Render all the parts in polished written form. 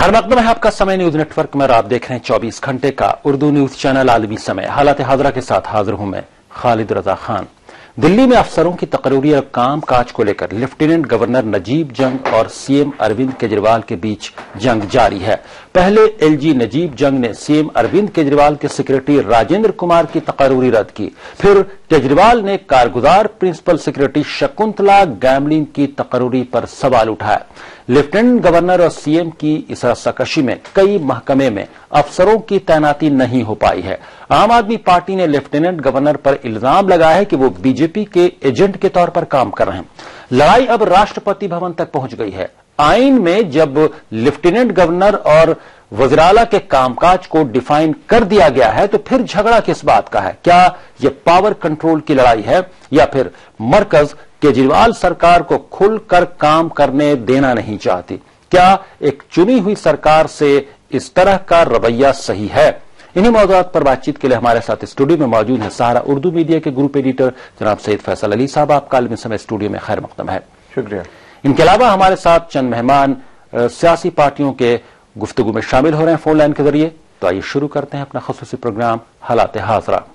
खैर मकदम है आपका समय न्यूज नेटवर्क में। आप देख रहे हैं 24 घंटे का उर्दू न्यूज चैनल आलमी समय। हालात हाजरा के साथ हाजिर हूं मैं खालिद रजा खान। दिल्ली में अफसरों की तकरीरी और काम काज को लेकर लेफ्टिनेंट गवर्नर नजीब जंग और सीएम अरविंद केजरीवाल के बीच जंग जारी है। पहले एलजी नजीब जंग ने सीएम अरविंद केजरीवाल के सेक्रेटरी राजेंद्र कुमार की तकरीरी रद्द की। फिर केजरीवाल ने कारगुजार प्रिंसिपल सेक्रेटरी शकुंतला गैमलिन की तकरीरी पर सवाल उठाया। लेफ्टिनेंट गवर्नर और सीएम की इस रस्साकशी में कई महकमे में अफसरों की तैनाती नहीं हो पाई है। आम आदमी पार्टी ने लेफ्टिनेंट गवर्नर पर इल्जाम लगाया है कि वो बीजेपी के एजेंट के तौर पर काम कर रहे हैं। लड़ाई अब राष्ट्रपति भवन तक पहुंच गई है। आइन में जब लेफ्टिनेंट गवर्नर और वज़ीर-ए-आला के कामकाज को डिफाइन कर दिया गया है तो फिर झगड़ा किस बात का है? क्या यह पावर कंट्रोल की लड़ाई है या फिर मरकज केजरीवाल सरकार को खुलकर काम करने देना नहीं चाहती? क्या एक चुनी हुई सरकार से इस तरह का रवैया सही है? इन्हीं मौजूदात पर बातचीत के लिए हमारे साथ स्टूडियो में मौजूद है सहारा उर्दू मीडिया के ग्रुप एडिटर जनाब सैयद फैसल अली साहब। आपका आलमी समय स्टूडियो में खैर मकदम है। शुक्रिया। इनके अलावा हमारे साथ चंद मेहमान सियासी पार्टियों के गुफ्तगू में शामिल हो रहे हैं फोन लाइन के जरिए। तो आइए शुरू करते हैं अपना खुसूसी प्रोग्राम हालात हाजरा।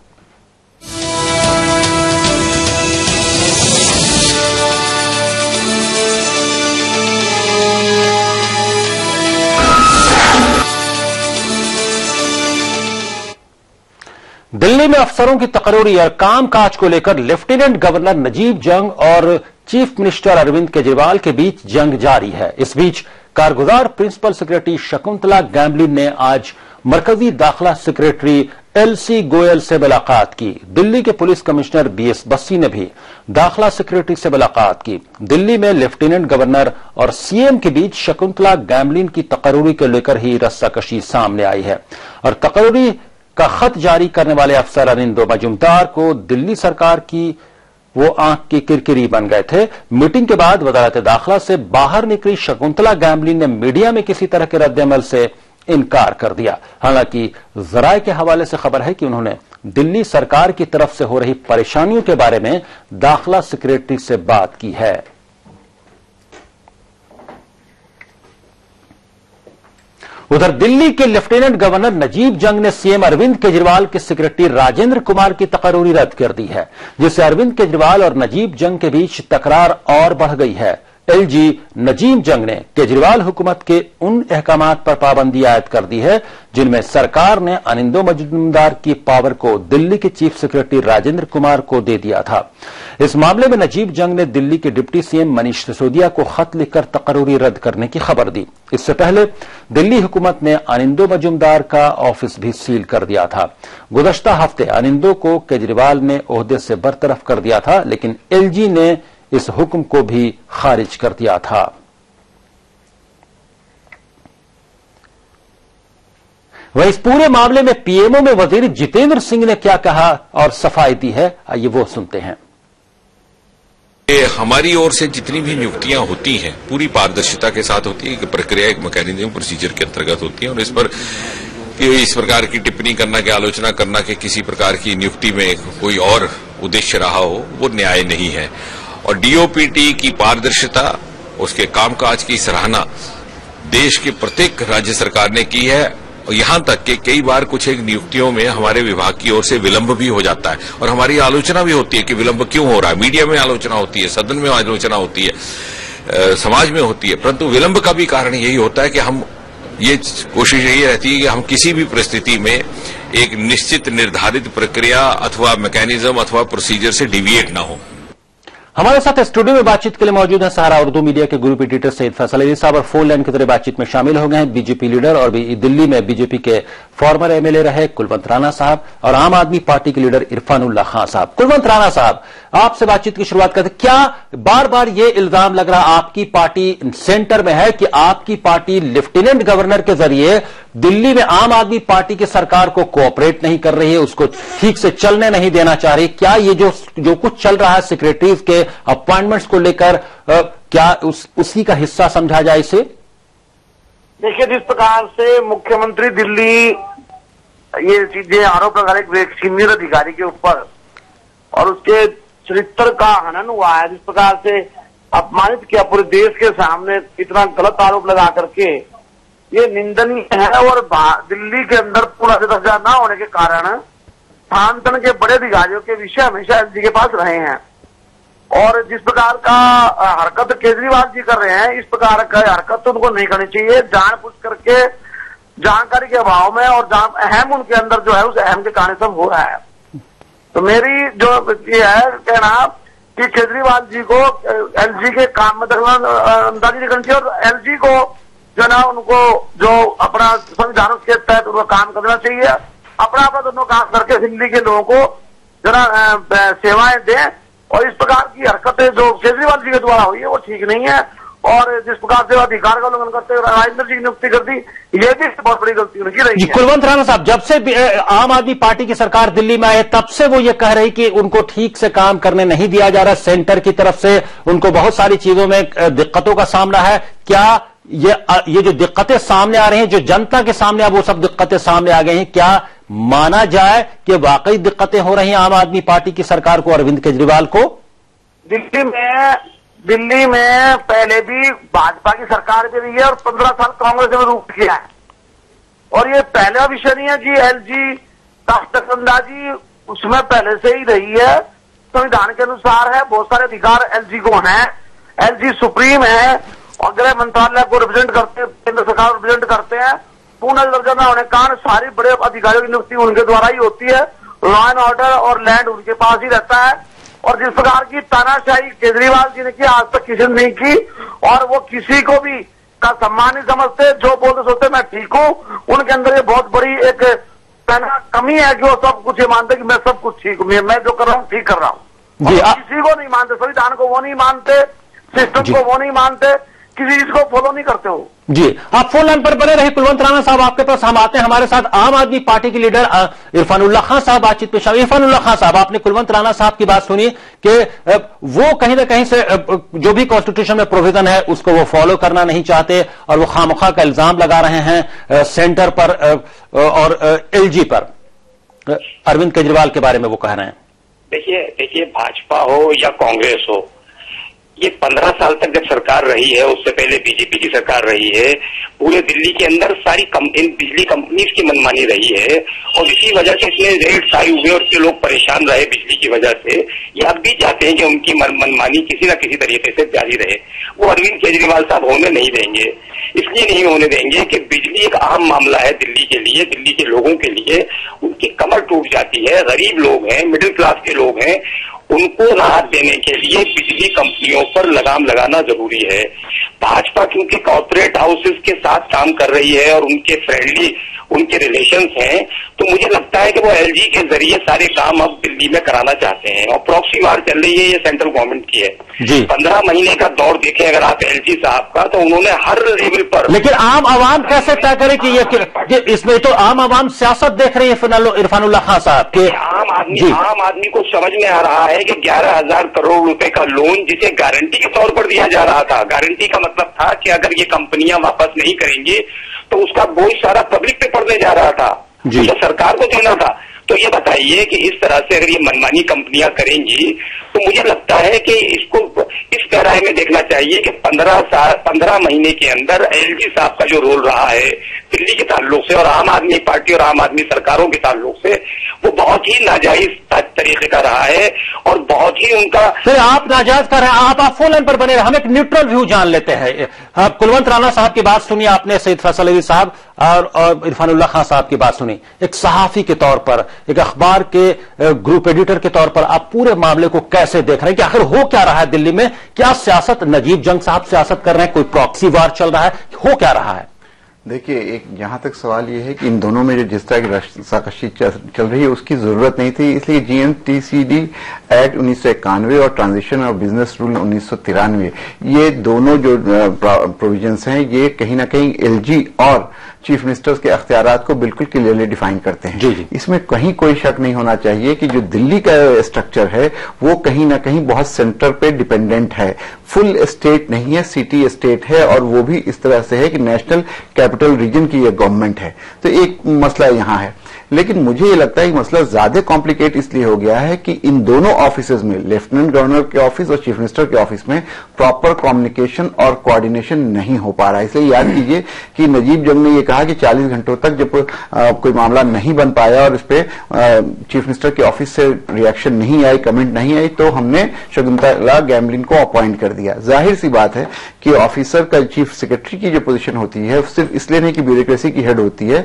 दिल्ली में अफसरों की तकरीरी और काम काज को लेकर लेफ्टिनेंट गवर्नर नजीब जंग और चीफ मिनिस्टर अरविंद केजरीवाल के बीच जंग जारी है। इस बीच कारगुजार प्रिंसिपल सेक्रेटरी शकुंतला गैमलिन ने आज मरकजी दाखिला सेक्रेटरी एलसी गोयल से मुलाकात की। दिल्ली के पुलिस कमिश्नर बीएस बस्सी ने भी दाखिला सेक्रेटरी से मुलाकात की। दिल्ली में लेफ्टिनेंट गवर्नर और सीएम के बीच शकुंतला गैमलिन की तकरीरी को लेकर ही रस्साकशी सामने आई है और तकरीरी का खत जारी करने वाले अफसर अनिंदो मजुमदार को दिल्ली सरकार की वो आंख की किरकिरी बन गए थे। मीटिंग के बाद वजारत दाखिला से बाहर निकली शकुंतला गैमलिन ने मीडिया में किसी तरह के रद्द-ए-अमल से इनकार कर दिया। हालांकि जराये के हवाले से खबर है कि उन्होंने दिल्ली सरकार की तरफ से हो रही परेशानियों के बारे में दाखिला सेक्रेटरी से बात की है। उधर दिल्ली के लेफ्टिनेंट गवर्नर नजीब जंग ने सीएम अरविंद केजरीवाल के सेक्रेटरी राजेंद्र कुमार की तकरीरी रद्द कर दी है, जिससे अरविंद केजरीवाल और नजीब जंग के बीच तकरार और बढ़ गई है। एलजी नजीब जंग ने केजरीवाल हुकूमत के उन अहकामात पर पाबंदी आयद कर दी है जिनमें सरकार ने अनिंदो मजुमदार की पावर को दिल्ली के चीफ सेक्रेटरी राजेंद्र कुमार को दे दिया था। इस मामले में नजीब जंग ने दिल्ली के डिप्टी सीएम मनीष सिसोदिया को खत लिखकर तकरीरी रद्द करने की खबर दी। इससे पहले दिल्ली हुकूमत ने अनिंदो मजुमदार का ऑफिस भी सील कर दिया था। गुज़श्ता हफ्ते अनिंदो को केजरीवाल ने ओहदे से बरतरफ कर दिया था, लेकिन एलजी ने इस हुक्म को भी खारिज कर दिया था। वह इस पूरे मामले में पीएमओ में वजीर जितेंद्र सिंह ने क्या कहा और सफाई दी है, आइए वो सुनते हैं। हमारी ओर से जितनी भी नियुक्तियां होती हैं पूरी पारदर्शिता के साथ होती है। एक प्रक्रिया, एक मैकेनिज्म, प्रोसीजर के अंतर्गत होती है और इस पर इस प्रकार की टिप्पणी करना कि आलोचना करना कि किसी प्रकार की नियुक्ति में कोई और उद्देश्य रहा हो, वो न्याय नहीं है। और डीओपीटी की पारदर्शिता, उसके कामकाज की सराहना देश के प्रत्येक राज्य सरकार ने की है। और यहां तक कि कई बार कुछ एक नियुक्तियों में हमारे विभाग की ओर से विलंब भी हो जाता है और हमारी आलोचना भी होती है कि विलंब क्यों हो रहा है। मीडिया में आलोचना होती है, सदन में आलोचना होती है, समाज में होती है, परंतु विलंब का भी कारण यही होता है कि हम ये कोशिश यही रहती है कि हम किसी भी परिस्थिति में एक निश्चित निर्धारित प्रक्रिया अथवा मैकेनिज्म अथवा प्रोसीजर से डिविएट ना हो। हमारे साथ स्टूडियो में बातचीत के लिए मौजूद हैं सहारा उर्दू मीडिया के ग्रुप एडिटर सैयद फैसल अली साहब और फोन लाइन के जरिए बातचीत में शामिल हो गए हैं बीजेपी लीडर और दिल्ली में बीजेपी के फॉर्मर एमएलए रहे कुलवंत राणा साहब और आम आदमी पार्टी के लीडर इरफानुल्लाह खान साहब। कुलवंत राणा साहब, आपसे बातचीत की शुरुआत करते, क्या बार बार ये इल्जाम लग रहा आपकी पार्टी सेंटर में है कि आपकी पार्टी लेफ्टिनेंट गवर्नर के जरिए दिल्ली में आम आदमी पार्टी की सरकार को कोऑपरेट नहीं कर रही है, उसको ठीक से चलने नहीं देना चाह रही? क्या ये जो कुछ चल रहा है सेक्रेटरीज के अपॉइंटमेंट्स को लेकर, क्या उसी का हिस्सा समझा जाए इसे? देखिए, जिस प्रकार से मुख्यमंत्री दिल्ली ये चीजें आरोप लगा रहे एक सीनियर अधिकारी के ऊपर और उसके चरित्र का हनन हुआ है, जिस प्रकार से अपमानित किया पूरे देश के सामने, इतना गलत आरोप लगा करके ये निंदनीय है। और दिल्ली के अंदर पूरा 10,000 ना होने के कारण स्थानांतरण के बड़े अधिकारियों के विषय हमेशा एलजी के पास रहे हैं। और जिस प्रकार का हरकत केजरीवाल जी कर रहे हैं, इस प्रकार का हरकत तो उनको नहीं करनी चाहिए। जानबूझ करके जानकारी के अभाव में और अहम उनके अंदर जो है उस अहम के कारण सब हो रहा है। तो मेरी जो ये है कहना कि केजरीवाल जी को एलजी के काम में दखलंदाजी नहीं करनी चाहिए और एलजी को जो ना उनको जो अपना संविधान के तहत उनको काम करना चाहिए। अपना दोनों काम करके दिल्ली के लोगों को जो ना सेवाएं दें। और इस प्रकार की हरकतें जो केजरीवाल जी के द्वारा हुई है वो ठीक नहीं है। और जिस प्रकार से अधिकार का उल्लंघन करते हुए राजेंद्र जी की नियुक्ति कर दी, ये भी बहुत बड़ी गलती उनकी रही है। कुलवंत राणा साहब, जब से आम आदमी पार्टी की सरकार दिल्ली में आए तब से वो ये कह रही कि उनको ठीक से काम करने नहीं दिया जा रहा, सेंटर की तरफ से उनको बहुत सारी चीजों में दिक्कतों का सामना है। क्या ये जो दिक्कतें सामने आ रही हैं, जो जनता के सामने अब वो सब दिक्कतें सामने आ गई हैं, क्या माना जाए कि वाकई दिक्कतें हो रही हैं आम आदमी पार्टी की सरकार को, अरविंद केजरीवाल को? दिल्ली में पहले भी भाजपा की सरकार भी रही है और 15 साल कांग्रेस ने रूप किया है। और ये पहला विषय नहीं है कि एलजी दखलंदाजी उसमें पहले से ही रही है, संविधान के अनुसार है। बहुत सारे अधिकार एलजी को हैं। एलजी सुप्रीम है और गृह मंत्रालय को रिप्रेजेंट करते हैं, केंद्र सरकार को रिप्रेजेंट करते हैं। पूर्ण दर्जा न होने के कारण सारी बड़े अधिकारियों की नियुक्ति उनके द्वारा ही होती है। लॉ एंड ऑर्डर और लैंड उनके पास ही रहता है। और जिस प्रकार की तानाशाही केजरीवाल जी ने की, आज तक किसी ने नहीं की। और वो किसी को भी का सम्मान नहीं समझते, जो बोलते सोचते मैं ठीक हूँ। उनके अंदर ये बहुत बड़ी एक कमी है कि वो सब कुछ ये मानते कि मैं सब कुछ ठीक हूँ, मैं जो कर रहा हूँ ठीक कर रहा हूँ। किसी को नहीं मानते, संविधान को वो नहीं मानते, सिस्टम को वो नहीं मानते, किसी चीज को फॉलो नहीं करते हो। जी, आप फोन लाइन पर बने रहे। कुलवंत राणा साहब, आपके पास हम आते हैं। हमारे साथ आम आदमी पार्टी के लीडर इरफानुल्लाह खान साहब बातचीत में शामिल। इरफानुल्लाह खान साहब, आपने कुलवंत राणा साहब की बात सुनी कि वो कहीं ना कहीं से जो भी कॉन्स्टिट्यूशन में प्रोविजन है उसको वो फॉलो करना नहीं चाहते और वो खामखा का इल्जाम लगा रहे हैं सेंटर पर और एलजी पर। अरविंद केजरीवाल के बारे में वो कह रहे हैं। देखिए भाजपा हो या कांग्रेस हो, ये 15 साल तक जब सरकार रही है, उससे पहले बीजेपी की सरकार रही है, पूरे दिल्ली के अंदर सारी बिजली कंपनीज की मनमानी रही है। और इसी वजह से इसमें रेट्स हाई हुए और इससे लोग परेशान रहे बिजली की वजह से। ये अब भी चाहते हैं कि उनकी मनमानी किसी न किसी तरीके से जारी रहे। वो अरविंद केजरीवाल साहब होने नहीं देंगे। इसलिए नहीं होने देंगे कि बिजली एक अहम मामला है दिल्ली के लिए, दिल्ली के लोगों के लिए। उनकी कमर टूट जाती है, गरीब लोग हैं, मिडिल क्लास के लोग हैं, उनको राहत देने के लिए बिजली कंपनियों पर लगाम लगाना जरूरी है। भाजपा क्योंकि कॉर्पोरेट हाउसेस के साथ काम कर रही है और उनके फ्रेंडली उनके रिलेशंस हैं, तो मुझे लगता है कि वो एलजी के जरिए सारे काम अब दिल्ली में कराना चाहते हैं। और प्रॉक्सी वार चल रही है, ये सेंट्रल गवर्नमेंट की है। 15 महीने का दौर देखें अगर आप एलजी साहब का, तो उन्होंने हर लेवल पर। लेकिन आम आवाम कैसे तय करे कि ये इसमें तो आम आवाम सियासत देख रही है इरफानुल्लाह खान साहब के। आम आदमी को समझ में आ रहा है कि 11,000 करोड़ रुपए का लोन जिसे गारंटी के तौर पर दिया जा रहा था, गारंटी का मतलब था कि अगर ये कंपनियां वापस नहीं करेंगी तो उसका बोझ सारा पब्लिक पे पड़ने जा रहा था, जो सरकार को देना था। तो ये बताइए कि इस तरह से अगर ये मनमानी कंपनियां करेंगी तो मुझे लगता है कि इसको इस तरह में देखना चाहिए कि 15 महीने के अंदर एलजी साहब का जो रोल रहा है दिल्ली के ताल्लुक से और आम आदमी पार्टी और आम आदमी सरकारों के ताल्लुक से, वो बहुत ही नाजायज तरीके का रहा है और बहुत ही उनका। फिर आप नाजायज कर रहे हैं, आप फोन लाइन पर बने रहे, हम एक न्यूट्रल व्यू जान लेते हैं। कुलवंत राणा साहब की बात सुनिए आपने, सईद फैसल अली साहब और इरफानुल्लाह खान साहब की बात सुनी। एक सहाफी के तौर पर, एक अखबार के ग्रुप एडिटर के तौर पर आप पूरे मामले को कैसे देख रहे हैं कि आखिर हो क्या रहा है दिल्ली में? क्या सियासत, नजीब जंग साहब सियासत कर रहे हैं, कोई प्रॉक्सी वार चल रहा है, हो क्या रहा है? देखिए, एक जहां तक सवाल ये है कि इन दोनों में जो जिस तरह की रस्साकशी चल रही है उसकी जरूरत नहीं थी, इसलिए जीएनटीसीडी एक्ट 1991 और ट्रांजिशन और बिजनेस रूल 1993, ये दोनों जो प्रोविजंस हैं ये कहीं ना कहीं एलजी और चीफ मिनिस्टर्स के अख्तियारात को बिल्कुल क्लियरली डिफाइन करते हैं। जी। इसमें कहीं कोई शक नहीं होना चाहिए कि जो दिल्ली का स्ट्रक्चर है वो कहीं ना कहीं बहुत सेंटर पे डिपेंडेंट है, फुल स्टेट नहीं है, सिटी स्टेट है, और वो भी इस तरह से है कि नेशनल कैपिटल रीजन की ये गवर्नमेंट है। तो एक मसला यहां है। लेकिन मुझे ये लगता है कि मसला ज्यादा कॉम्प्लिकेट इसलिए हो गया है कि इन दोनों ऑफिसेज में, लेफ्टिनेंट गवर्नर के ऑफिस और चीफ मिनिस्टर के ऑफिस में, प्रॉपर कम्युनिकेशन और कोऑर्डिनेशन नहीं हो पा रहा है। इसलिए याद कीजिए कि नजीब जंग ने यह कहा कि 40 घंटों तक जब कोई मामला नहीं बन पाया और इस पे चीफ मिनिस्टर के ऑफिस से रिएक्शन नहीं आई, कमेंट नहीं आई, तो हमने शकुंतला गैमलिन को अपॉइंट कर दिया। जाहिर सी बात है कि ऑफिसर का चीफ सेक्रेटरी की जो पोजीशन होती है सिर्फ इसलिए नहीं कि ब्यूरोक्रेसी की हेड होती है,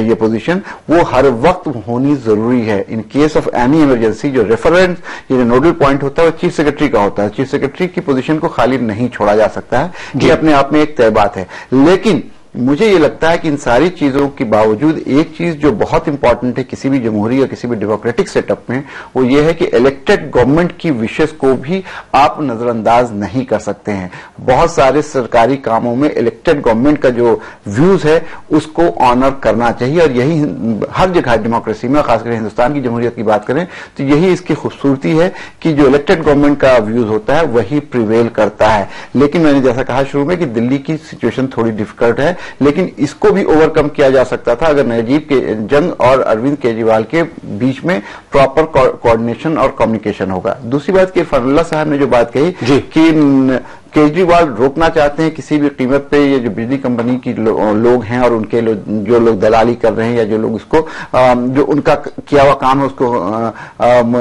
ये पोजीशन वो हर वक्त होनी जरूरी है। In case of any emergency जो रेफरेंस ये नोडल पॉइंट होता है वो चीफ सेक्रेटरी का होता है। चीफ सेक्रेटरी की पोजीशन को खाली नहीं छोड़ा जा सकता है, ये अपने आप में एक तय बात है। लेकिन मुझे ये लगता है कि इन सारी चीजों के बावजूद एक चीज जो बहुत इंपॉर्टेंट है किसी भी जमहूरी या किसी भी डेमोक्रेटिक सेटअप में, वो ये है कि इलेक्टेड गवर्नमेंट की विशेष को भी आप नजरअंदाज नहीं कर सकते हैं। बहुत सारे सरकारी कामों में इलेक्टेड गवर्नमेंट का जो व्यूज है उसको ऑनर करना चाहिए, और यही हर जगह डेमोक्रेसी में, खासकर हिंदुस्तान की जमहूरियत की बात करें तो यही इसकी खूबसूरती है कि जो इलेक्टेड गवर्नमेंट का व्यूज होता है वही प्रिवेल करता है। लेकिन मैंने जैसा कहा शुरू में कि दिल्ली की सिचुएशन थोड़ी डिफिकल्ट है, लेकिन इसको भी ओवरकम किया जा सकता था अगर नजीब जंग और अरविंद केजरीवाल के बीच में प्रॉपर कोऑर्डिनेशन और कम्युनिकेशन होगा। दूसरी बात कि फरल्ला साहब ने जो बात कही कि केजरीवाल रोकना चाहते हैं किसी भी कीमत पे ये जो बिजली कंपनी की लोग हैं और उनके जो लोग दलाली कर रहे हैं या जो लोग उसको जो उनका किया हुआ काम है उसको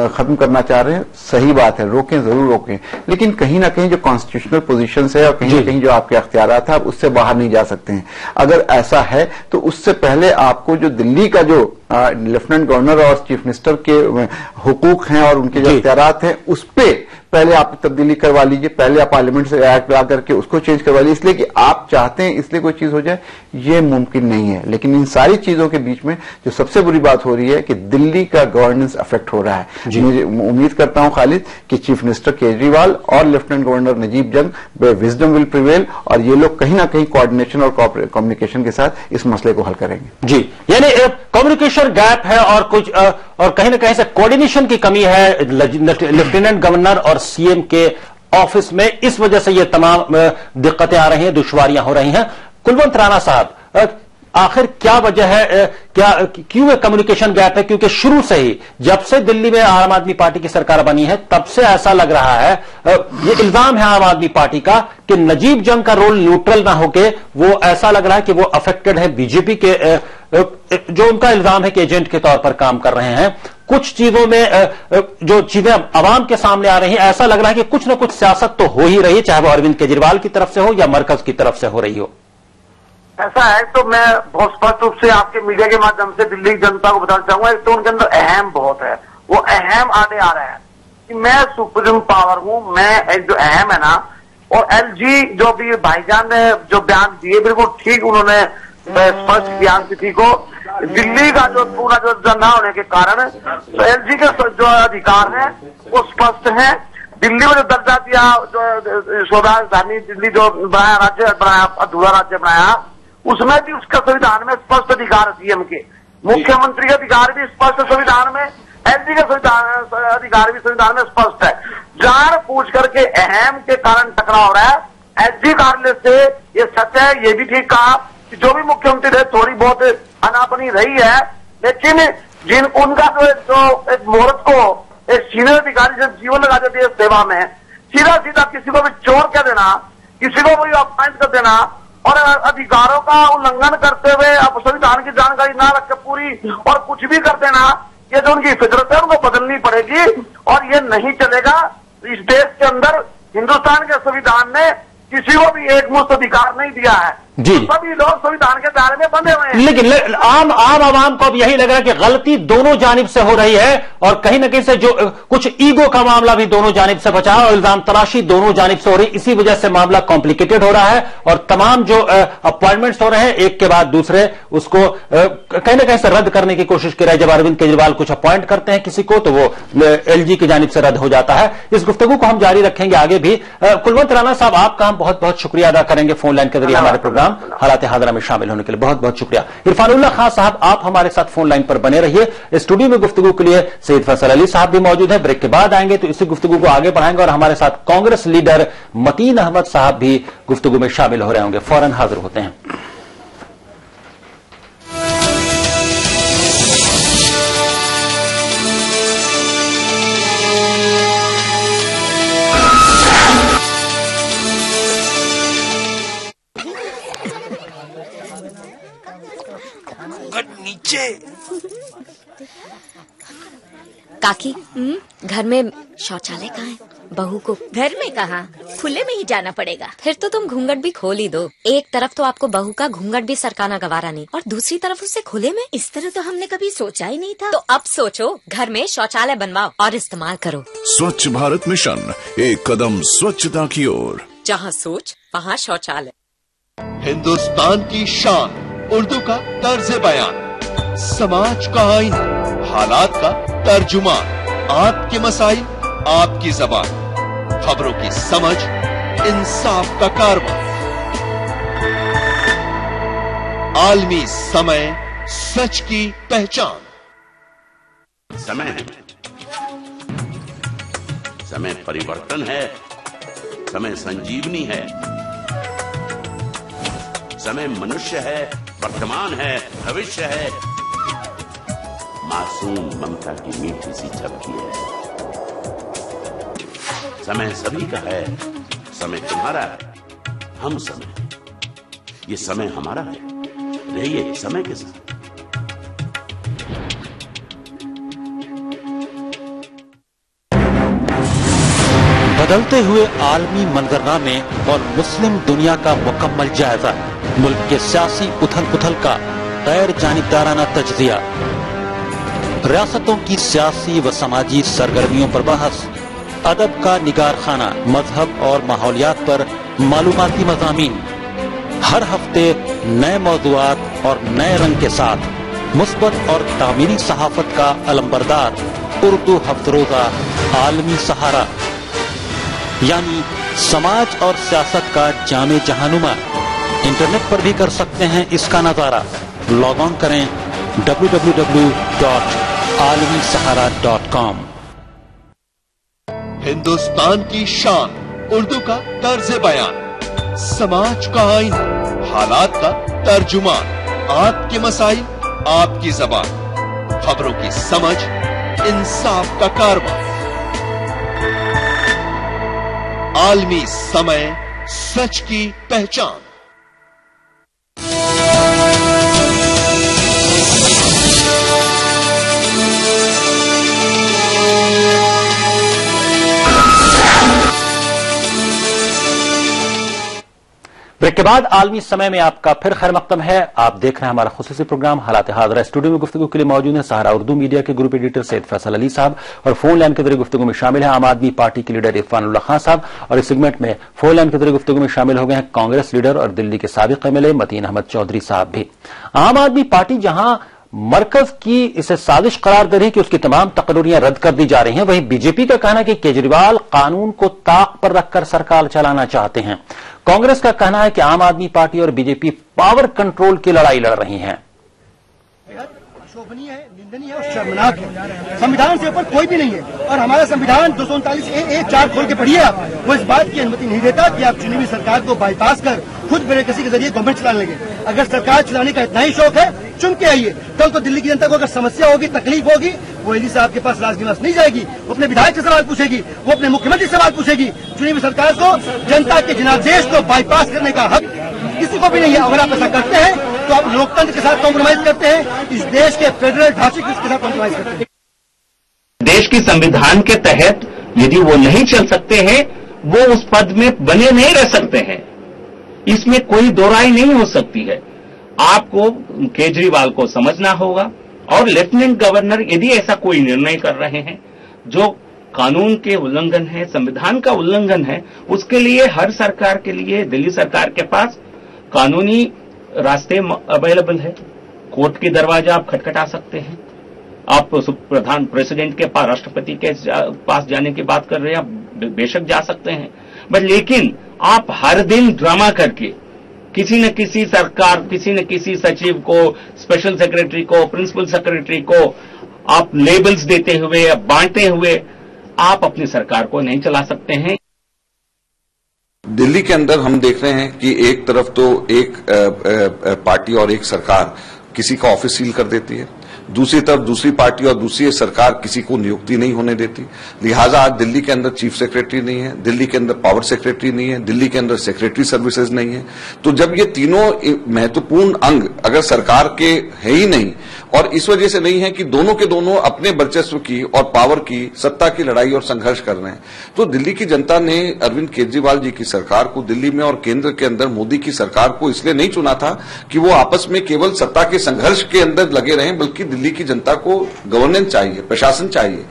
खत्म करना चाह रहे हैं, सही बात है, रोकें, जरूर रोकें, लेकिन कहीं ना कहीं जो कॉन्स्टिट्यूशनल पोजीशन है और कहीं ना कहीं जो आपके अख्तियारात है आप उससे बाहर नहीं जा सकते हैं। अगर ऐसा है तो उससे पहले आपको जो दिल्ली का जो लेफ्टिनेंट गवर्नर और चीफ मिनिस्टर के हुकूक हैं और उनके जो अख्तियारात हैं उस पे पहले आप तब्दीली करवा लीजिए, पहले आप पार्लियामेंट से एक्ट ला करके उसको चेंज करवा लीजिए। इसलिए कि आप चाहते हैं इसलिए कोई चीज हो जाए, ये मुमकिन नहीं है। लेकिन इन सारी चीजों के बीच में जो सबसे बुरी बात हो रही है कि दिल्ली का गवर्नेंस अफेक्ट हो रहा है। मुझे उम्मीद करता हूं खालिद कि चीफ मिनिस्टर केजरीवाल और लेफ्टिनेंट गवर्नर नजीब जंग विजडम विल प्रिवेल और ये लोग कहीं ना कहीं कोऑर्डिनेशन और कम्युनिकेशन के साथ इस मसले को हल करेंगे। जी, यानी कम्युनिकेशन गैप है और कुछ और कहीं ना कहीं से कोऑर्डिनेशन की कमी है लेफ्टिनेंट गवर्नर और सीएम के ऑफिस में, इस वजह से ये तमाम दिक्कतें आ रही हैं, दुश्वारियां हो रही हैं। कुलवंत राणा साहब, आखिर क्या वजह है, क्यों ये कम्युनिकेशन गैप है? क्योंकि शुरू से ही जब से दिल्ली में आम आदमी पार्टी की सरकार बनी है तब से ऐसा लग रहा है, ये इल्जाम है आम आदमी पार्टी का कि नजीब जंग का रोल न्यूट्रल ना होके वो ऐसा लग रहा है कि वो अफेक्टेड है बीजेपी के, जो उनका इल्जाम है कि एजेंट के तौर पर काम कर रहे हैं। कुछ चीजों में जो चीजें आवाम के सामने आ रही हैं, ऐसा लग रहा है कि कुछ ना कुछ सियासत तो हो ही रही है, चाहे वो अरविंद केजरीवाल की तरफ से हो या मरकज की तरफ से हो रही हो। ऐसा है तो मैं बहुत स्पष्ट रूप से आपके मीडिया के माध्यम से दिल्ली की जनता को बताना चाहूंगा, एक तो उनके अंदर अहम बहुत है, वो अहम आने आ रहा है कि मैं सुप्रीम पावर हूं, मैं एक जो अहम है ना, और एलजी जो भी भाईजान ने जो बयान दिए बिल्कुल ठीक उन्होंने स्पष्ट बयान स्थिति को, दिल्ली का जो पूरा जो न होने के कारण तो एलजी के जो अधिकार है वो स्पष्ट है। दिल्ली में जो दर्जा दिया, जो राजधानी दिल्ली जो बनाया, राज्य बनाया, अधूरा राज्य बनाया, उसमें भी उसका संविधान में स्पष्ट अधिकार सीएम के, मुख्यमंत्री के अधिकार भी स्पष्ट संविधान में, एलजी के संविधान अधिकार भी संविधान में स्पष्ट है। जान पूछ करके अहम के कारण टकराव हो रहा है। एलजी कार्यालय से ये सच है, ये भी ठीक कहा कि जो भी मुख्यमंत्री रहे थोड़ी बहुत अनापनी रही है, लेकिन जिन उनका जो एक मुहूर्त को एक सीनियर अधिकारी जब जीवन लगा देती है सेवा में, सीधा सीधा किसी को भी चोर कह देना, किसी को भी अपॉइंट कर देना और अधिकारों का उल्लंघन करते हुए अब संविधान की जानकारी ना रख के पूरी और कुछ भी कर देना, ये जो उनकी फितरत है उनको बदलनी पड़ेगी और ये नहीं चलेगा। इस देश के अंदर हिंदुस्तान के संविधान ने किसी को भी एक मुफ्त अधिकार नहीं दिया है जी, सभी लोग संविधान के दायरे में बंधे हुए हैं। लेकिन आम आवाम को अब यही लग रहा है कि गलती दोनों जानिब से हो रही है और कहीं ना कहीं से जो कुछ ईगो का मामला भी दोनों जानिब से बचा है और इल्जाम तलाशी दोनों जानिब से हो रही, इसी वजह से मामला कॉम्प्लिकेटेड हो रहा है और तमाम जो अपॉइंटमेंट्स हो रहे हैं एक के बाद दूसरे उसको कहीं ना कहीं से रद्द करने की कोशिश कर रहे हैं। जब अरविंद केजरीवाल कुछ अपॉइंट करते हैं किसी को तो वो एलजी की जानिब से रद्द हो जाता है। इस गुफ्तगू को हम जारी रखेंगे आगे भी। कुलवंत राणा साहब, आपका हम बहुत बहुत शुक्रिया अदा करेंगे फोन लाइन के जरिए हमारे प्रोग्राम हालात हाज़िरा में शामिल होने के लिए। बहुत बहुत शुक्रिया। इरफानुल्लाह खान साहब, आप हमारे साथ फोन लाइन पर बने रहिए। स्टूडियो में गुफ्तगू के लिए सईद फैसल अली साहब भी मौजूद हैं। ब्रेक के बाद आएंगे तो इसी गुफ्तगू को आगे बढ़ाएंगे और हमारे साथ कांग्रेस लीडर मतीन अहमद साहब भी गुफ्तगू में शामिल हो रहे होंगे। फौरन हाजिर होते हैं। बच्चे। काकी, घर में शौचालय कहाँ है? बहू को घर में कहाँ, खुले में ही जाना पड़ेगा। फिर तो तुम घूंघट भी खोल ही दो। एक तरफ तो आपको बहू का घूंघट भी सरकाना गवारा नहीं, और दूसरी तरफ उसे खुले में। इस तरह तो हमने कभी सोचा ही नहीं था। तो अब सोचो, घर में शौचालय बनवाओ और इस्तेमाल करो। स्वच्छ भारत मिशन, एक कदम स्वच्छता की ओर। जहाँ सोच वहाँ शौचालय। हिंदुस्तान की शान उर्दू का तर्ज बयान, समाज का आईना, हालात का तर्जुमान, आपके मसाइल आपकी जबान, खबरों की समझ, इंसाफ का कारवां, आलमी समय, सच की पहचान। समय परिवर्तन है, समय संजीवनी है, समय मनुष्य है, वर्तमान है, भविष्य है, मासूम ममता की मीठी सी झपकी है। समय सभी का है, समय तुम्हारा है, हम समय, ये समय हमारा है, रहिए समय के साथ। बदलते हुए आलमी मंजरनामे और मुस्लिम दुनिया का मुकम्मल जायजा, मुल्क के सियासी उथल पुथल का गैर जानिबदाराना तज्जिया, रियासतों की सियासी व समाजी सरगर्मियों पर बहस, अदब का निगार खाना, मजहब और माहौलियात पर मालूमाती मज़ामीन, हर हफ्ते नए मौज़ूआत और नए रंग के साथ मुस्बत और तामीरी सहाफत का अलंबरदार उर्दू हफ्तरोजा आलमी सहारा, यानी समाज और सियासत का जामे जहानुमा। इंटरनेट पर भी कर सकते हैं इसका नजारा। लॉग ऑन करें www.alamisahara.com। हिंदुस्तान की शान उर्दू का तर्ज बयान, समाज का आईना, हालात का तर्जुमान, आपके मसाइल आपकी जबान, खबरों की समझ, इंसाफ का कारवां, आलमी समय, सच की पहचान। ब्रेक के बाद आलमी समय में आपका फिर खैर मकदम है। आप देख रहे हैं हमारा खुसूसी प्रोग्राम हालात हाज़िरा। स्टूडियो में गुफ्तगू के लिए मौजूद है सहारा उर्दू मीडिया के ग्रुप एडिटर सैयद फैसल अली साहब, और फोन लाइन के जरिए गुफ्तगू में शामिल है आम आदमी पार्टी के लीडर इरफानुल्लाह खान साहब, और इस सेगमेंट में फोन लाइन के जरिए गुफ्तगू में शामिल हो गए हैं कांग्रेस लीडर और दिल्ली के साबिक एमएलए मतीन अहमद चौधरी साहब भी। आम आदमी पार्टी जहां मरकज की इसे साजिश करार दे रही कि उसकी तमाम तकरीरें रद्द कर दी जा रही हैं, वहीं बीजेपी का कहना है कि केजरीवाल कानून को ताक पर रखकर सरकार चलाना चाहते हैं। कांग्रेस का कहना है कि आम आदमी पार्टी और बीजेपी पावर कंट्रोल की लड़ाई लड़ रही हैं। अशोभनीय है, निंदनीय है और शर्मनाक है। संविधान से ऊपर कोई भी नहीं है, और हमारा संविधान 239A 4 खोल के पढ़िए आप, वो इस बात की अनुमति नहीं देता कि आप चुनी हुई सरकार को बाईपास कर खुद ब्यूरोक्रेसी के जरिए गवर्नमेंट चलाने लगे। अगर सरकार चलाने का इतना ही शौक है, चुन के आइए। कल को दिल्ली की जनता को अगर समस्या होगी, तकलीफ होगी, वो एली साहब के पास राजनिवास नहीं जाएगी, वो अपने विधायक से सवाल पूछेगी, वो अपने मुख्यमंत्री से सवाल पूछेगी। चुनी हुई सरकार को जनता के जनादेश को बाईपास करने का हक किसी को भी नहीं है। अगर आप ऐसा करते हैं तो आप लोकतंत्र के साथ कॉम्प्रोमाइज करते हैं, इस देश के फेडरल ढांचे के साथ कॉम्प्रोमाइज करते हैं। देश की संविधान के तहत यदि वो नहीं चल सकते हैं, वो उस पद में बने नहीं रह सकते हैं, इसमें कोई दो राय नहीं हो सकती है। आपको केजरीवाल को समझना होगा, और लेफ्टिनेंट गवर्नर यदि ऐसा कोई निर्णय कर रहे हैं जो कानून के उल्लंघन है, संविधान का उल्लंघन है, उसके लिए हर सरकार के लिए दिल्ली सरकार के पास कानूनी रास्ते अवेलेबल है। कोर्ट के दरवाजा आप खटखटा सकते हैं, आप प्रधान प्रेसिडेंट के पास, राष्ट्रपति के पास जाने की बात कर रहे हैं, आप बेशक जा सकते हैं, बट लेकिन आप हर दिन ड्रामा करके किसी न किसी सरकार, किसी न किसी सचिव को, स्पेशल सेक्रेटरी को, प्रिंसिपल सेक्रेटरी को आप लेबल्स देते हुए या बांटते हुए आप अपनी सरकार को नहीं चला सकते हैं। दिल्ली के अंदर हम देख रहे हैं कि एक तरफ तो एक पार्टी और एक सरकार किसी का ऑफिस सील कर देती है, दूसरी तरफ दूसरी पार्टी और दूसरी सरकार किसी को नियुक्ति नहीं होने देती। लिहाजा आज दिल्ली के अंदर चीफ सेक्रेटरी नहीं है, दिल्ली के अंदर पावर सेक्रेटरी नहीं है, दिल्ली के अंदर सेक्रेटरी सर्विसेज नहीं है। तो जब ये तीनों महत्वपूर्ण अंग अगर सरकार के है ही नहीं और इस वजह से नहीं है कि दोनों के दोनों अपने वर्चस्व की और पावर की, सत्ता की लड़ाई और संघर्ष कर रहे हैं, तो दिल्ली की जनता ने अरविंद केजरीवाल जी की सरकार को दिल्ली में और केंद्र के अंदर मोदी की सरकार को इसलिए नहीं चुना था कि वो आपस में केवल सत्ता के संघर्ष के अंदर लगे रहें, बल्कि दिल्ली की जनता को गवर्नेंस चाहिए, प्रशासन चाहिए।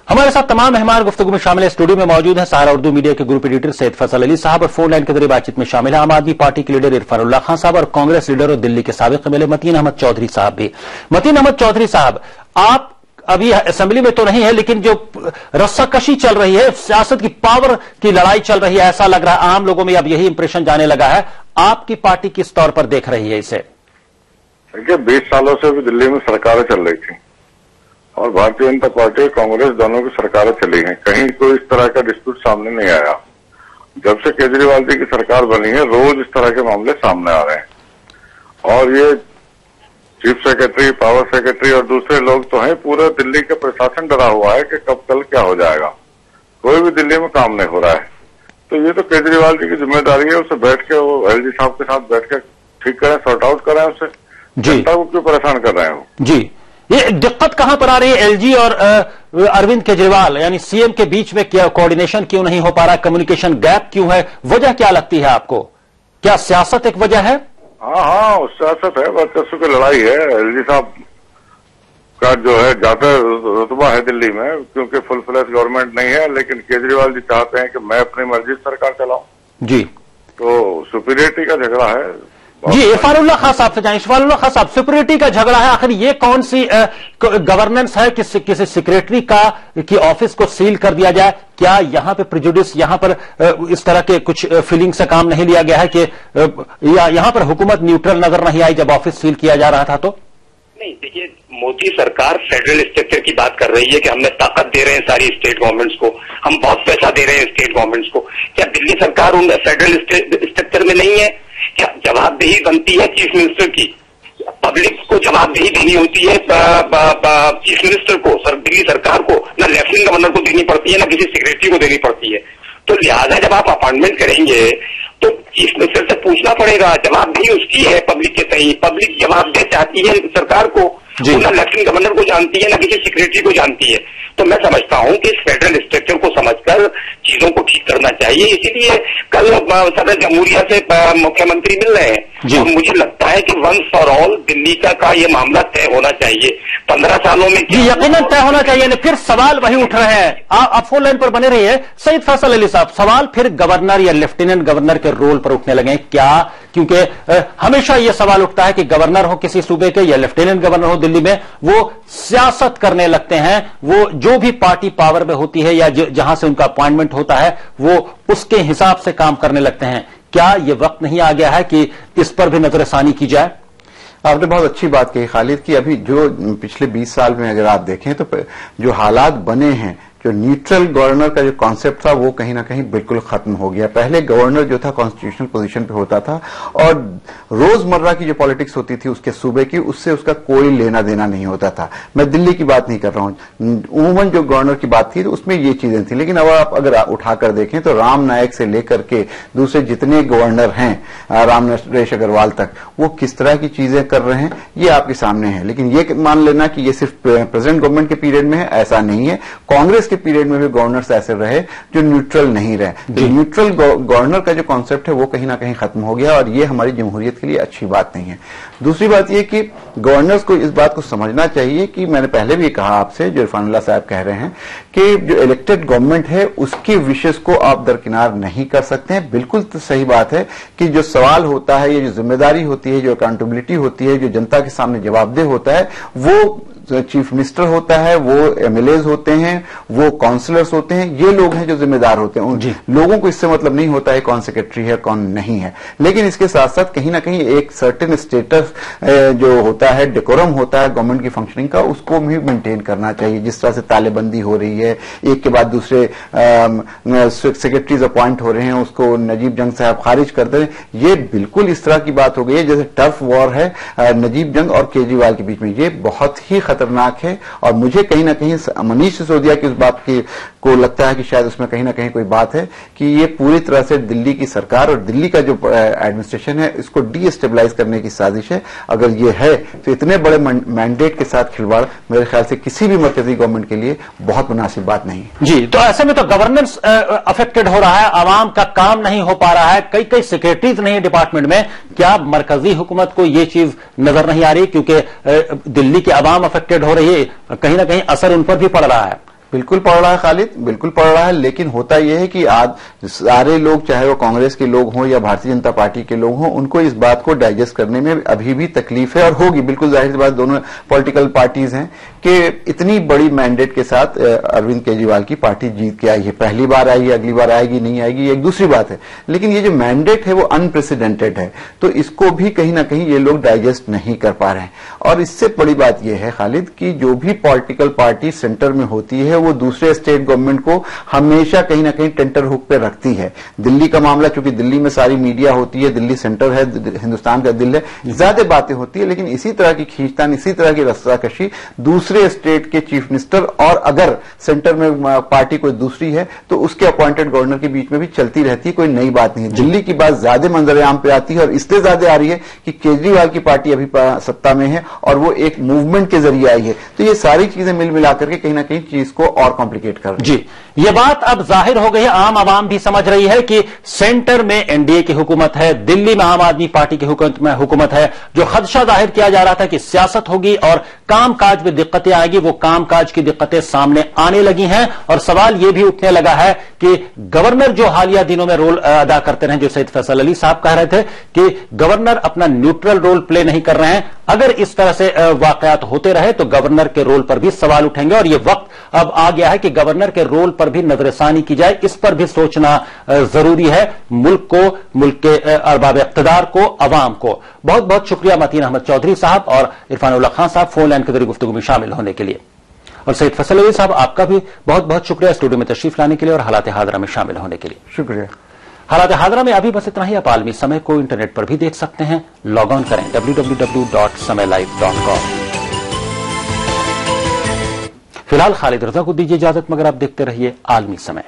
हमारे साथ तमाम मेहमान गुफ्तगू में शामिल है। स्टूडियो में मौजूद हैं सहारा उर्दू मीडिया के ग्रुप एडिटर सैयद फैसल अली साहब और फोन लाइन के जरिए बातचीत में शामिल है आम आदमी पार्टी के लीडर इरफानुल्लाह खान साहब और कांग्रेस लीडर और दिल्ली के साबिक एमएलए मतीन अहमद चौधरी साहब भी। मतीन अहमद चौधरी साहब, आप अभी असेंबली में तो नहीं है, लेकिन जो रस्साकशी चल रही है, सियासत की पावर की लड़ाई चल रही है, ऐसा लग रहा है आम लोगों में अब यही इंप्रेशन जाने लगा है। आपकी पार्टी किस तौर पर देख रही है इसे? देखिए, 20 सालों से भी दिल्ली में सरकारें चल रही थी और भारतीय जनता पार्टी और कांग्रेस दोनों की सरकारें चली हैं, कहीं कोई इस तरह का डिस्प्यूट सामने नहीं आया। जब से केजरीवाल जी की सरकार बनी है, रोज इस तरह के मामले सामने आ रहे हैं और ये चीफ सेक्रेटरी, पावर सेक्रेटरी और दूसरे लोग तो हैं, पूरे दिल्ली का प्रशासन डरा हुआ है कि कब कल क्या हो जाएगा। कोई भी दिल्ली में काम नहीं हो रहा है। तो ये तो केजरीवाल जी की जिम्मेदारी है, उसे बैठ के वो एलजी साहब के साथ बैठ के ठीक करें, सॉर्ट आउट करें उसे। जनता को क्यों परेशान कर रहे हो? जी, ये दिक्कत कहां पर आ रही है? एलजी और अरविंद केजरीवाल यानी सीएम के बीच में क्या कोऑर्डिनेशन क्यों नहीं हो पा रहा है? कम्युनिकेशन गैप क्यों है? वजह क्या लगती है आपको? क्या सियासत एक वजह है? हाँ, सियासत है, वर्चस्व की लड़ाई है। एलजी साहब का जो है ज्यादा रुतबा है दिल्ली में, क्योंकि फुल फ्लैश गवर्नमेंट नहीं है, लेकिन केजरीवाल जी चाहते हैं कि मैं अपनी मर्जी से सरकार चलाऊं। जी, तो सुपीरियरिटी का झगड़ा है। जी, इरफानुल्लाह खान साहब से जाएं। इरफानुल्लाह खान साहब, सुपीरियरिटी का झगड़ा है, आखिर ये कौन सी गवर्नेंस है कि किसी सेक्रेटरी की ऑफिस को सील कर दिया जाए? क्या यहां पे प्रिजुडिस, यहां पर इस तरह के कुछ फीलिंग से काम नहीं लिया गया है कि या यहां पर हुकूमत न्यूट्रल नजर नहीं आई जब ऑफिस सील किया जा रहा था? तो नहीं, देखिए, मोदी सरकार फेडरल स्ट्रक्चर की बात कर रही है कि हमने ताकत दे रहे हैं सारी स्टेट गवर्नमेंट्स को, हम बहुत पैसा दे रहे हैं स्टेट गवर्नमेंट्स को। क्या दिल्ली सरकार उन फेडरल स्ट्रक्चर में नहीं है? क्या जवाबदेही बनती है चीफ मिनिस्टर की? पब्लिक को जवाबदेही देनी होती है चीफ मिनिस्टर को, दिल्ली सरकार को, ना लेफ्टिनेंट गवर्नर को देनी पड़ती है, ना किसी सेक्रेटरी को देनी पड़ती है। तो लिहाजा जब आप अपॉइंटमेंट करेंगे तो चीफ मिनिस्टर से पूछना पड़ेगा, जवाबदेही उसकी है पब्लिक के सही। पब्लिक जवाबदेह चाहती है सरकार को, ना लेफ्टिनेंट गवर्नर को जानती है, ना किसी सेक्रेटरी को जानती है। तो मैं समझता हूं कि इस फेडरल स्ट्रक्चर को समझकर चीजों को ठीक करना चाहिए। इसीलिए कल सदर जमहूरिया से मुख्यमंत्री मिल रहे हैं और मुझे लगता है कि वंस फॉर ऑल दिल्ली का ये मामला तय होना चाहिए। 15 सालों में यकीनन तय होना चाहिए। फिर सवाल वही उठ रहे हैं, आप फोन लाइन पर बने रहिए। सैयद फैसल अली साहब, सवाल फिर गवर्नर या लेफ्टिनेंट गवर्नर के रोल पर उठने लगे क्या? क्योंकि हमेशा यह सवाल उठता है कि गवर्नर हो किसी सूबे के या लेफ्टिनेंट गवर्नर हो दिल्ली में, वो सियासत करने लगते हैं, वो जो भी पार्टी पावर में होती है या जहां से उनका अपॉइंटमेंट होता है वो उसके हिसाब से काम करने लगते हैं। क्या यह वक्त नहीं आ गया है कि इस पर भी नजरसानी की जाए? आपने बहुत अच्छी बात कही खालिद की। अभी जो पिछले 20 साल में अगर आप देखें तो जो हालात बने हैं, जो न्यूट्रल गवर्नर का जो कॉन्सेप्ट था वो कहीं ना कहीं बिल्कुल खत्म हो गया। पहले गवर्नर जो था कॉन्स्टिट्यूशनल पोजीशन पे होता था और रोजमर्रा की जो पॉलिटिक्स होती थी उसके सूबे की, उससे उसका कोई लेना देना नहीं होता था। मैं दिल्ली की बात नहीं कर रहा हूं, उमूमन जो गवर्नर की बात थी तो उसमें ये चीजें थी। लेकिन अब आप अगर उठाकर देखें तो राम नायक से लेकर के दूसरे जितने गवर्नर हैं, राम नरेश अग्रवाल तक, वो किस तरह की चीजें कर रहे हैं ये आपके सामने है। लेकिन ये मान लेना कि ये सिर्फ प्रेजेंट गवर्नमेंट के पीरियड में है, ऐसा नहीं है। कांग्रेस के पीरियड में भी गवर्नर्स ऐसे रहे जो न्यूट्रल नहीं रहे। जो न्यूट्रल गवर्नर का जो कॉन्सेप्ट है वो कहीं ना कहीं खत्म हो गया और ये हमारी जमहूरियत के लिए अच्छी बात नहीं है। दूसरी बात ये कि गवर्नर्स को इस बात को समझना चाहिए कि मैंने पहले भी कहा आपसे, जो इरफानुल्लाह साहब कह रहे हैं कि जो इलेक्टेड गवर्नमेंट है उसके विशेष को आप दरकिनार नहीं कर सकते हैं। बिल्कुल तो सही बात है कि जो सवाल होता है, ये जो जिम्मेदारी होती है, जो अकाउंटेबिलिटी होती है, जो जनता के सामने जवाबदेह होता है, वो चीफ मिनिस्टर होता है, वो एमएलएज होते हैं, वो काउंसलर्स होते हैं, ये लोग हैं जो जिम्मेदार होते हैं। उन लोगों को इससे मतलब नहीं होता है कौन सेक्रेटरी है कौन नहीं है। लेकिन इसके साथ साथ कहीं ना कहीं एक सर्टेन स्टेटस जो होता है, डेकोरम होता है गवर्नमेंट की फंक्शनिंग का, उसको भी मेंटेन करना चाहिए। जिस तरह से तालेबंदी हो रही है, एक के बाद दूसरे सेक्रेटरीज अपॉइंट हो रहे हैं, उसको नजीब जंग साहब खारिज करते हैं, ये बिल्कुल इस तरह की बात हो गई है जैसे टर्फ वॉर है नजीब जंग और केजरीवाल के बीच में। ये बहुत ही खतरनाक है और मुझे कहीं ना कहीं मनीष सिसोदिया की उस बात को लगता है कि शायद उसमें कहीं ना कहीं कोई बात है कि ये पूरी तरह से दिल्ली की सरकार और दिल्ली का जो एडमिनिस्ट्रेशन है इसको डीस्टेबलाइज करने की साजिश है। अगर ये है तो इतने बड़े मैंडेट के साथ खिलवाड़ मेरे ख्याल से किसी भी मरकजी गवर्नमेंट के लिए बहुत मुनासिब बात नहीं है। जी, तो ऐसे में तो गवर्नेंस अफेक्टेड हो रहा है, आवाम का काम नहीं हो पा रहा है, कई कई सेक्रेटरीज नहीं है डिपार्टमेंट में। क्या मरकजी हुकूमत को ये चीज नजर नहीं आ रही क्योंकि दिल्ली की आवाम अफेक्टेड हो रही है, कहीं ना कहीं असर उन पर भी पड़ रहा है? बिल्कुल पड़ रहा है खालिद, बिल्कुल पड़ रहा है। लेकिन होता यह है कि आज सारे लोग, चाहे वो कांग्रेस के लोग हों या भारतीय जनता पार्टी के लोग हों, उनको इस बात को डाइजेस्ट करने में अभी भी तकलीफ है और होगी। बिल्कुल जाहिर सी बात, दोनों पॉलिटिकल पार्टीज हैं कि इतनी बड़ी मैंडेट के साथ अरविंद केजरीवाल की पार्टी जीत के आई है। पहली बार आई है, अगली बार आएगी नहीं आएगी एक दूसरी बात है, लेकिन ये जो मैंडेट है वो अनप्रेसिडेंटेड है, तो इसको भी कहीं ना कहीं ये लोग डाइजेस्ट नहीं कर पा रहे हैं। और इससे बड़ी बात यह है खालिद कि जो भी पॉलिटिकल पार्टी सेंटर में होती है वो दूसरे स्टेट गवर्नमेंट को हमेशा कहीं ना कहीं टेंटर हुक पे रखती है। दिल्ली का मामला, चूंकि दिल्ली में सारी मीडिया होती है, दिल्ली सेंटर है, हिंदुस्तान का दिल है, ज्यादा बातें होती है, लेकिन इसी तरह की खींचतान, इसी तरह की रस्साकशी दूसरे स्टेट के चीफ मिनिस्टर और अगर सेंटर में पार्टी कोई दूसरी है तो उसके अपॉइंटेड गवर्नर के बीच में भी चलती रहती है। कोई नई बात नहीं है। दिल्ली की बात ज्यादा मंजर-ए-आम पे आती है और इसलिए ज्यादा आ रही है कि केजरीवाल की पार्टी अभी सत्ता में है और वो एक मूवमेंट के जरिए आई है। तो ये सारी चीजें मिल मिलाकर के कहीं ना कहीं चीज को और कॉम्प्लिकेट कर रही है। जी, ये बात अब जाहिर हो गई है, आम आवाम भी समझ रही है कि सेंटर में एनडीए की हुकूमत है, दिल्ली में आम आदमी पार्टी की हुकूमत है। जो खदशा जाहिर किया जा रहा था कि सियासत होगी और कामकाज में दिक्कतें आएगी, वो कामकाज की दिक्कतें सामने आने लगी हैं और सवाल यह भी उठने लगा है कि गवर्नर जो हालिया दिनों में रोल अदा करते रहे, जो सैयद फैसल अली साहब कह रहे थे कि गवर्नर अपना न्यूट्रल रोल प्ले नहीं कर रहे हैं, अगर इस तरह से वाकयात होते रहे तो गवर्नर के रोल पर भी सवाल उठेंगे और यह वक्त अब आ गया है कि गवर्नर के रोल पर भी नजरसानी की जाए। इस पर भी सोचना जरूरी है, मुल्क को, मुल्क के अरबाब इख्तिदार को, अवाम को। बहुत बहुत शुक्रिया मतीन अहमद चौधरी साहब और इरफान उल्लाह खान साहब फोन लाइन के जरिए गुफ्तगू में शामिल होने के लिए। और सैयद फैसल अली साहब, आपका भी बहुत बहुत शुक्रिया स्टूडियो में तशरीफ लाने के लिए और हालात हादरा में शामिल होने के लिए। शुक्रिया। हालात हादरा में अभी बस इतना ही। आप आलमी समय को इंटरनेट पर भी देख सकते हैं, लॉग ऑन करें www.samaylive.com। फिलहाल खालिद रजा को दीजिए इजाजत, मगर आप देखते रहिए आलमी समय।